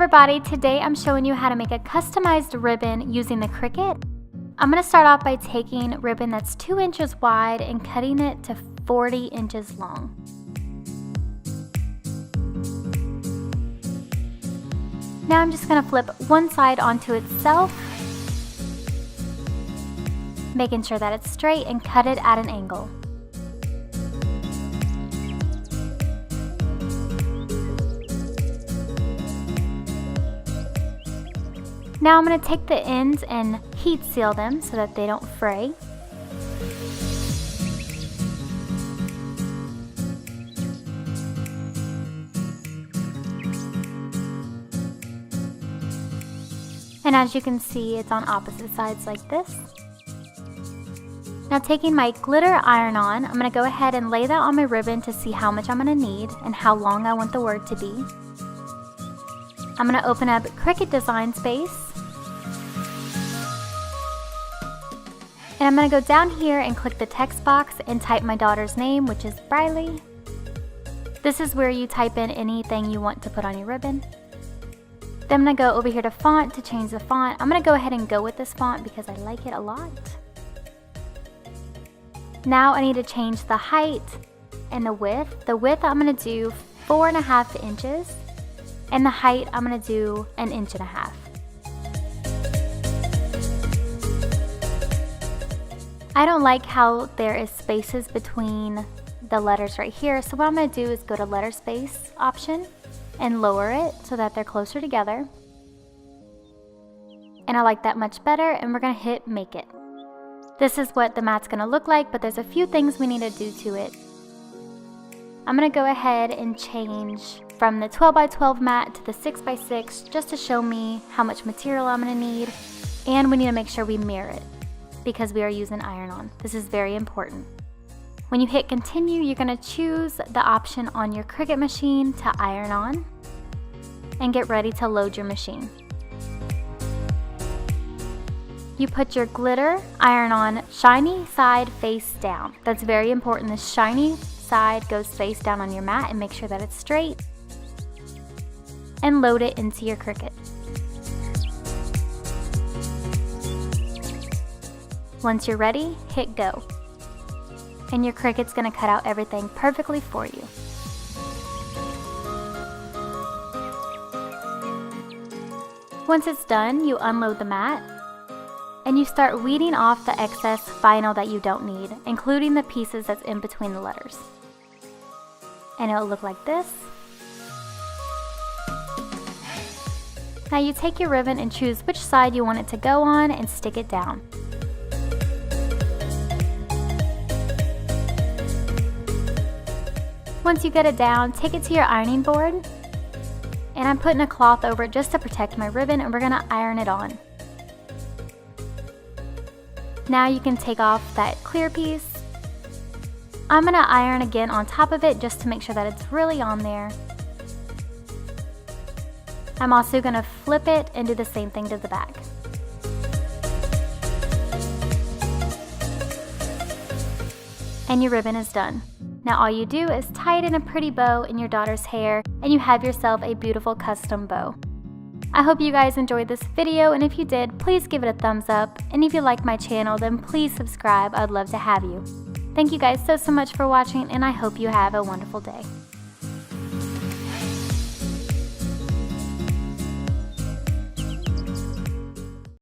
everybody, today I'm showing you how to make a customized ribbon using the Cricut. I'm going to start off by taking ribbon that's 2 inches wide and cutting it to 40 inches long. Now I'm just going to flip one side onto itself, making sure that it's straight, and cut it at an angle. Now I'm going to take the ends and heat seal them so that they don't fray. And as you can see, it's on opposite sides like this. Now taking my glitter iron-on, I'm going to go ahead and lay that on my ribbon to see how much I'm going to need and how long I want the word to be. I'm going to open up Cricut Design Space. And I'm going to go down here and click the text box and type my daughter's name, which is Briley. This is where you type in anything you want to put on your ribbon. Then I'm going to go over here to font to change the font. I'm going to go ahead and go with this font because I like it a lot. Now I need to change the height and the width. The width I'm going to do 4.5 inches. And the height I'm going to do 1.5 inches. I don't like how there is spaces between the letters right here, so what I'm going to do is go to letter space option and lower it so that they're closer together. And I like that much better, and we're going to hit make it. This is what the mat's going to look like, but there's a few things we need to do to it. I'm going to go ahead and change from the 12x12 mat to the 6x6 just to show me how much material I'm going to need, and we need to make sure we mirror it because we are using iron-on. This is very important. When you hit continue, you're going to choose the option on your Cricut machine to iron on and get ready to load your machine. You put your glitter iron on shiny side face down. That's very important. The shiny side goes face down on your mat, and make sure that it's straight. And load it into your Cricut. Once you're ready, hit go. And your Cricut's going to cut out everything perfectly for you. Once it's done, you unload the mat and you start weeding off the excess vinyl that you don't need, including the pieces that's in between the letters. And it'll look like this. Now you take your ribbon and choose which side you want it to go on and stick it down. Once you get it down, take it to your ironing board, and I'm putting a cloth over it just to protect my ribbon, and we're going to iron it on. Now you can take off that clear piece. I'm going to iron again on top of it just to make sure that it's really on there. I'm also going to flip it and do the same thing to the back. And your ribbon is done. Now all you do is tie it in a pretty bow in your daughter's hair, and you have yourself a beautiful custom bow. I hope you guys enjoyed this video, and if you did, please give it a thumbs up, and if you like my channel, then please subscribe. I'd love to have you. Thank you guys so much for watching, and I hope you have a wonderful day.